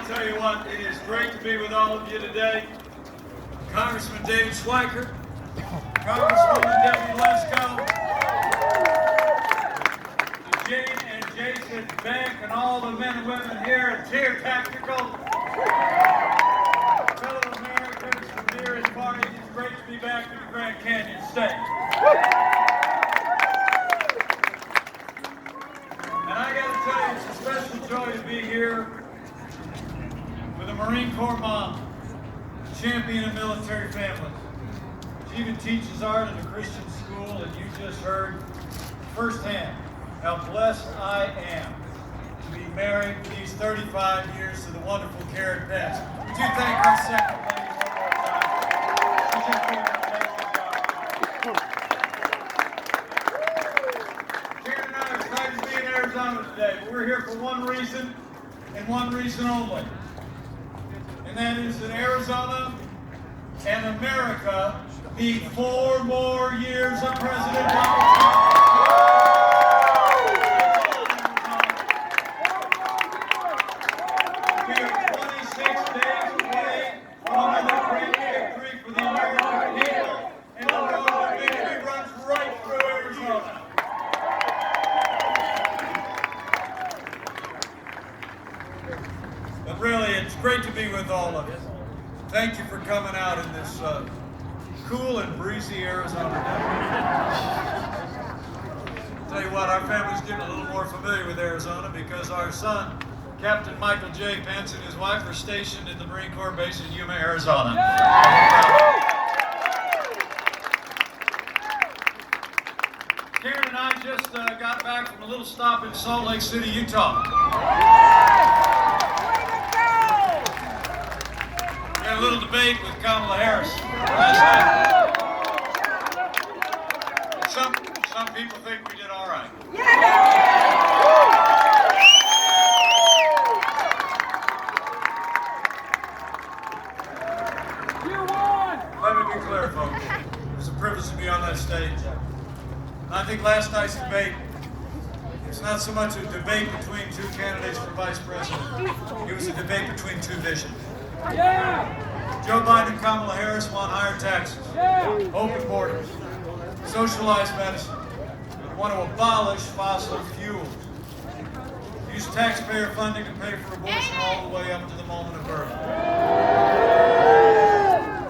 tell you what, it is great to be with all of you today. Congressman David Schweiker, Congresswoman Debbie Lesko, Jane and Jason Beck, and all the men and women here at Tier Tactical. Fellow Americans from near and far, it's great to be back in the Grand Canyon State. And I got to tell you, it's a special joy to be here with a Marine Corps mom, champion of military families. She even teaches art at a Christian school, and you just heard firsthand how blessed I am to be married for these 35 years to the wonderful Karen Pence. Would you thank our second lady one more time? She's just doing an amazing job. Karen and I are excited to be in Arizona today, but we're here for one reason and one reason only. And that is that Arizona and America need 4 more years of President Donald Trump. We are 26 days away from another great victory for the American people, and the road to victory runs right through Arizona. But really, it's great to be with all of you. Thank you for coming out in this cool and breezy Arizona day. Tell you what, our family's getting a little more familiar with Arizona because our son, Captain Michael J. Pence, and his wife are stationed in the Marine Corps base in Yuma, Arizona. Karen and I just got back from a little stop in Salt Lake City, Utah. We had a little debate with Kamala Harris last night. Some people think we did all right. Let me be clear, folks. It was a privilege to be on that stage. I think last night's debate, it's not so much a debate between two candidates for vice president. It was a debate between two visions. Joe Biden and Kamala Harris want higher taxes, open borders, socialized medicine, want to abolish fossil fuels, use taxpayer funding to pay for abortion all the way up to the moment of birth.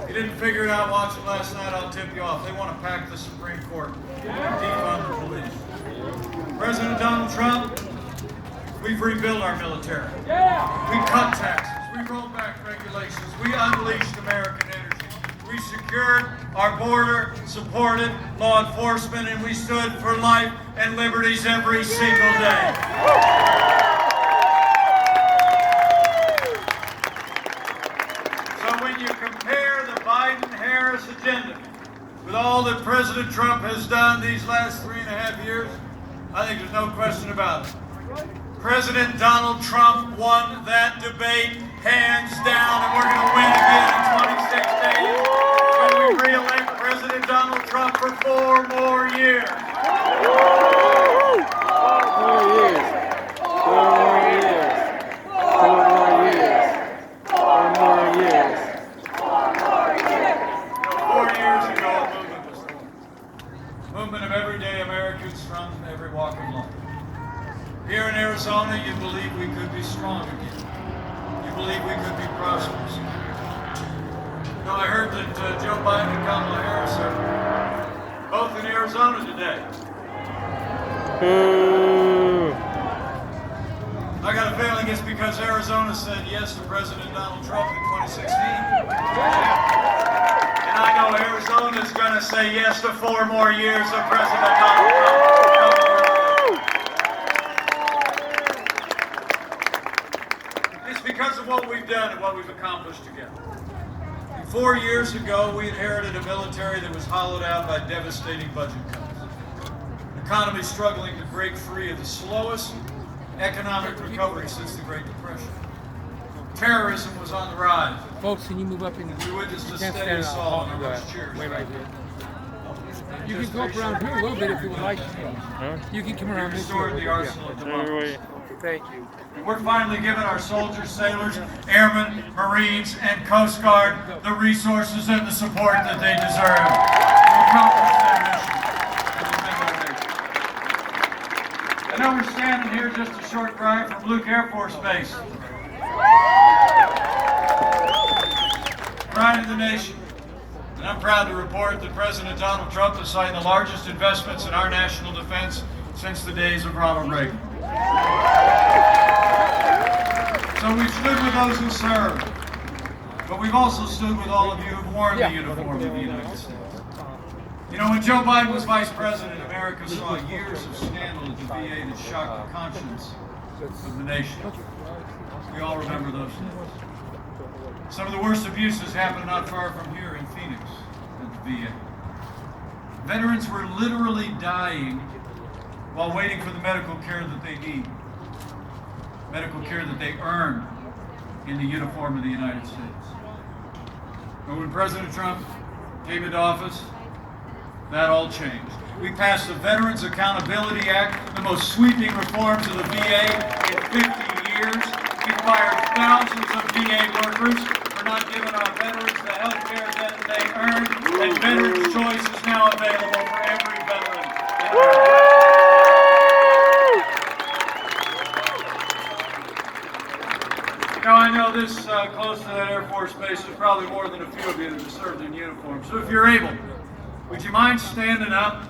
If you didn't figure it out watching last night, I'll tip you off. They want to pack the Supreme Court and defund the police. President Donald Trump, we've rebuilt our military. We cut taxes. We rolled back regulations. We unleashed American energy. We secured our border, supported law enforcement, and we stood for life and liberties every single day. So when you compare the Biden-Harris agenda with all that President Trump has done these last 3.5 years, I think there's no question about it. President Donald Trump won that debate hands down, and we're going to win again in 26 days when we re-elect President Donald Trump for 4 more years. 4 years. 4 more years. 4 more years. 4 more years. 4 years ago, a movement was born. A movement of everyday Americans from every walk of life. Here in Arizona, you believe we could be strong again. You believe we could be prosperous. Now, I heard that Joe Biden and Kamala Harris are both in Arizona today. I got a feeling it's because Arizona said yes to President Donald Trump in 2016. And I know Arizona's going to say yes to 4 more years of President Donald Trump. It's because of what we've done and what we've accomplished together. 4 years ago, we inherited a military that was hollowed out by devastating budget cuts. An economy struggling to break free of the slowest economic recovery since the Great Depression. Terrorism was on the rise. Folks, can you move up in the... We witnessed a steady assault on our cheers. Wait right here. You can go up around here a little bit if you would like. Huh? You can come around We restored the arsenal of democracy. thank you. And we're finally giving our soldiers, sailors, airmen, Marines, and Coast Guard the resources and the support that they deserve to accomplish their mission. I know we're standing here just a short drive from Luke Air Force Base. Pride of the nation. And I'm proud to report that President Donald Trump is citing the largest investments in our national defense since the days of Ronald Reagan. So we've stood with those who serve, but we've also stood with all of you who've worn the uniform of the United States. You know, when Joe Biden was vice president, America saw years of scandal at the VA that shocked the conscience of the nation. We all remember those days. Some of the worst abuses happened not far from here in Phoenix at the VA. Veterans were literally dying while waiting for the medical care that they need. Medical care that they earn in the uniform of the United States. But when President Trump came into office, that all changed. We passed the Veterans Accountability Act, the most sweeping reforms of the VA in 50 years. We fired thousands of VA workers for not giving our veterans the health care that they earn, and Veterans Choice is now available for every veteran in America. Now, I know this close to that Air Force base is probably more than a few of you that have served in uniform. So if you're able, would you mind standing up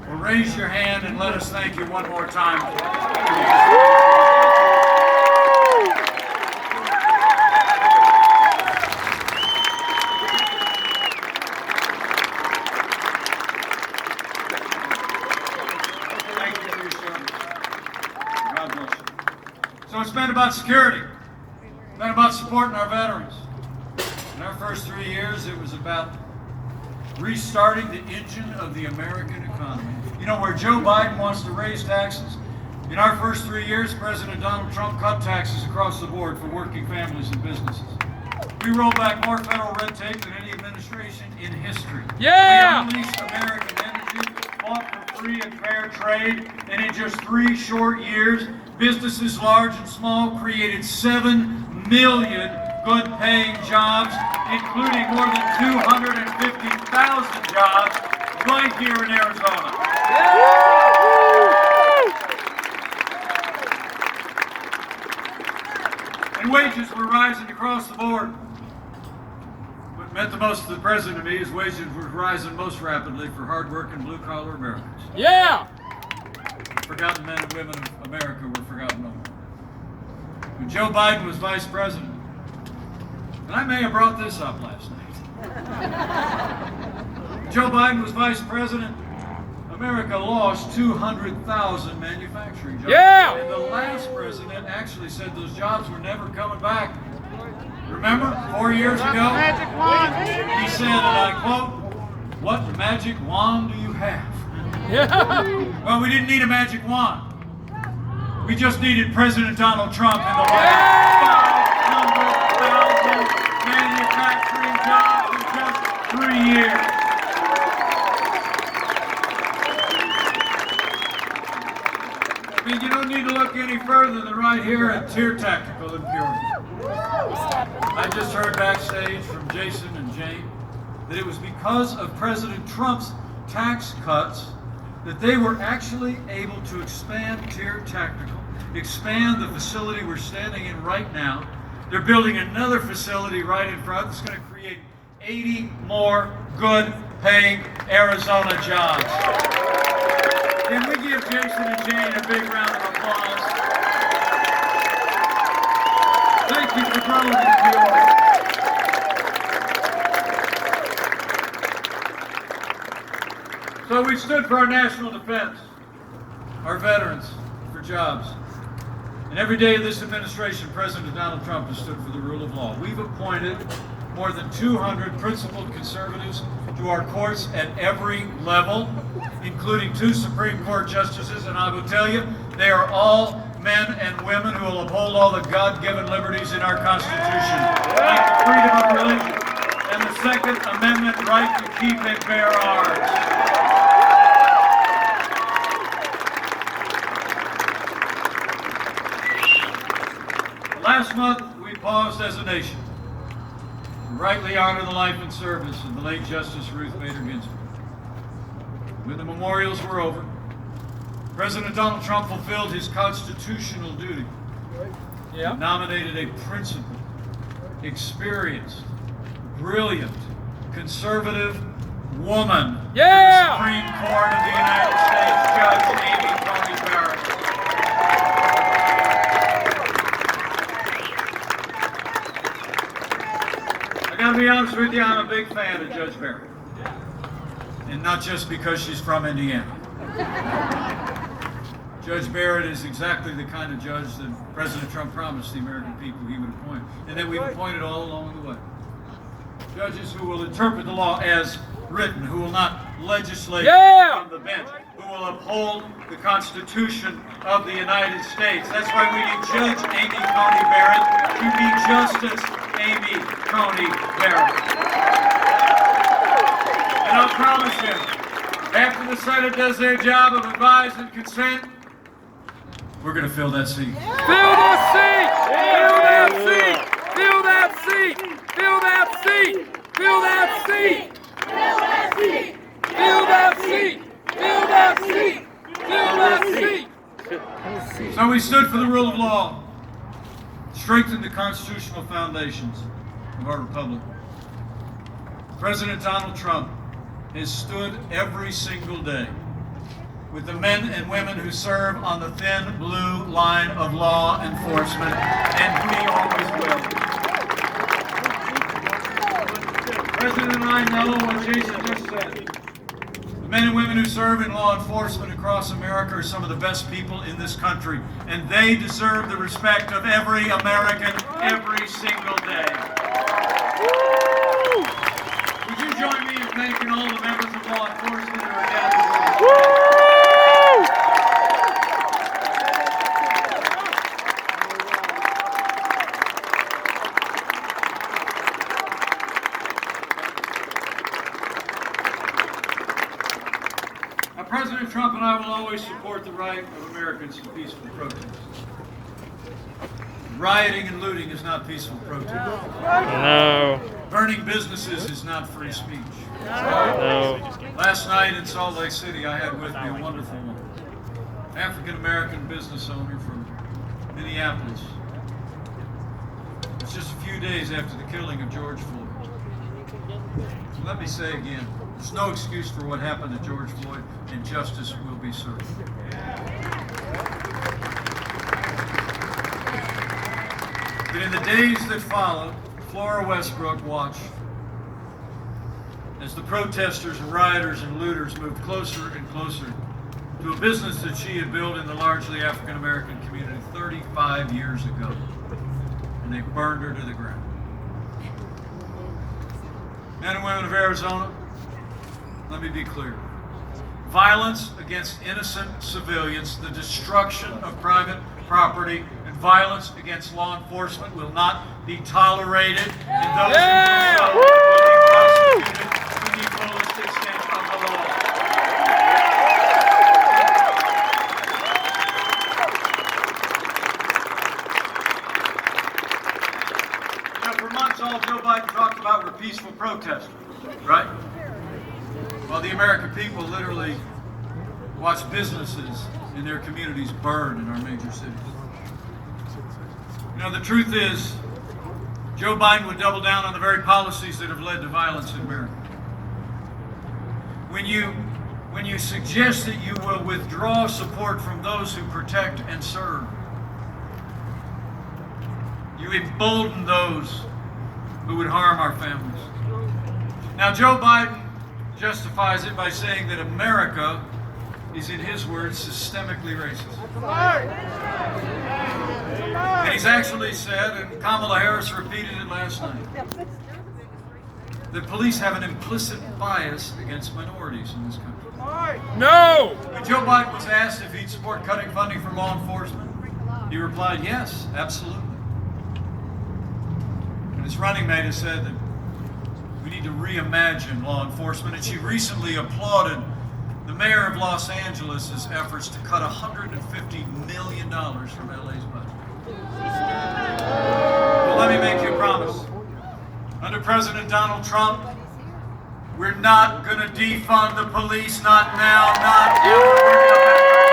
or raise your hand and let us thank you one more time? Thank you for your service. God bless you. So it's been about security. It's been about supporting our veterans. In our first 3 years, it was about restarting the engine of the American economy. You know, where Joe Biden wants to raise taxes, in our first 3 years, President Donald Trump cut taxes across the board for working families and businesses. We rolled back more federal red tape than any administration in history. Yeah! We unleashed American energy, fought for free and fair trade, and in just 3 short years, businesses large and small created 7 million good-paying jobs, including more than 250,000 jobs right here in Arizona. And wages were rising across the board. What meant the most to the president to me is wages were rising most rapidly for hard-working blue-collar Americans. Yeah! Forgotten men and women of America were forgotten no more. When Joe Biden was vice president, and I may have brought this up last night. Joe Biden was vice president. America lost 200,000 manufacturing jobs. Yeah! And the last president actually said those jobs were never coming back. Remember, 4 years ago, he said, and I quote, "What magic wand do you have?" Yeah! Well, we didn't need a magic wand. We just needed President Donald Trump in the White House. 500,000 manufacturing jobs in just 3 years. I mean, you don't need to look any further than right here at Tier Tactical in Peoria. I just heard backstage from Jason and Jane that it was because of President Trump's tax cuts that they were actually able to expand Tier Tactical, expand the facility we're standing in right now. They're building another facility right in front that's going to create 80 more good-paying Arizona jobs. Can we give Jason and Jane a big round of applause? Thank you for growing in Peoria. So we stood for our national defense, our veterans, for jobs. And every day of this administration, President Donald Trump has stood for the rule of law. We've appointed more than 200 principled conservatives to our courts at every level, including 2 Supreme Court justices, and I will tell you, they are all men and women who will uphold all the God-given liberties in our Constitution, like the freedom of religion and the Second Amendment right to keep and bear arms. Last month, we paused as a nation to rightly honor the life and service of the late Justice Ruth Bader Ginsburg. When the memorials were over, President Donald Trump fulfilled his constitutional duty. Yeah. Nominated a principled, experienced, brilliant, conservative woman to the Supreme Court of the United States, Judge Amy Coney Barrett. I gotta be honest with you, I'm a big fan of Judge Barrett. And not just because she's from Indiana. Judge Barrett is exactly the kind of judge that President Trump promised the American people he would appoint, and that we've appointed all along the way. Judges who will interpret the law as written, who will not legislate from the bench, who will uphold the Constitution of the United States. That's why we need Judge Amy Coney Barrett to be Justice Amy Coney Barrett. And I'll promise you, after the Senate does their job of advise and consent, we're going to fill that seat. Fill that seat! Fill that seat! Fill that seat! Fill that seat! Fill that seat! Fill that seat! Fill that seat! Fill that seat! Fill that seat! So we stood for the rule of law, strengthened the constitutional foundations of our republic. President Donald Trump has stood every single day with the men and women who serve on the thin blue line of law enforcement, and we always will. President and I know what Jason just said. The men and women who serve in law enforcement across America are some of the best people in this country, and they deserve the respect of every American every single day. Would you join me in thanking all the members of law enforcement who are gathered with us? President Trump and I will always support the right of Americans to peaceful protest. Rioting and looting is not peaceful protest. No. Burning businesses is not free speech. No. Last night in Salt Lake City, I had with me a wonderful African-American business owner from Minneapolis. It's just a few days after the killing of George Floyd. So let me say again, there's no excuse for what happened to George Floyd, and justice will be served. But in the days that followed, Flora Westbrook watched as the protesters and rioters and looters moved closer and closer to a business that she had built in the largely African-American community 35 years ago, and they burned her to the ground. Men and women of Arizona, let me be clear. Violence against innocent civilians, the destruction of private property, and violence against law enforcement will not be tolerated, and those who do so will be prosecuted to the fullest extent of the law. You know, for months all Joe Biden talked about were peaceful protesters, right? While the American people literally watch businesses in their communities burn in our major cities. You know, the truth is, Joe Biden would double down on the very policies that have led to violence in America. When you suggest that you will withdraw support from those who protect and serve, you embolden those who would harm our families. Now, Joe Biden justifies it by saying that America is, in his words, systemically racist. And he's actually said, and Kamala Harris repeated it last night, that police have an implicit bias against minorities in this country. No! When Joe Biden was asked if he'd support cutting funding for law enforcement, he replied, yes, absolutely. And his running mate has said that we need to reimagine law enforcement, and she recently applauded the mayor of Los Angeles' efforts to cut $150 million from LA's budget. let me make you a promise. Under President Donald Trump, we're not going to defund the police, not now, not ever.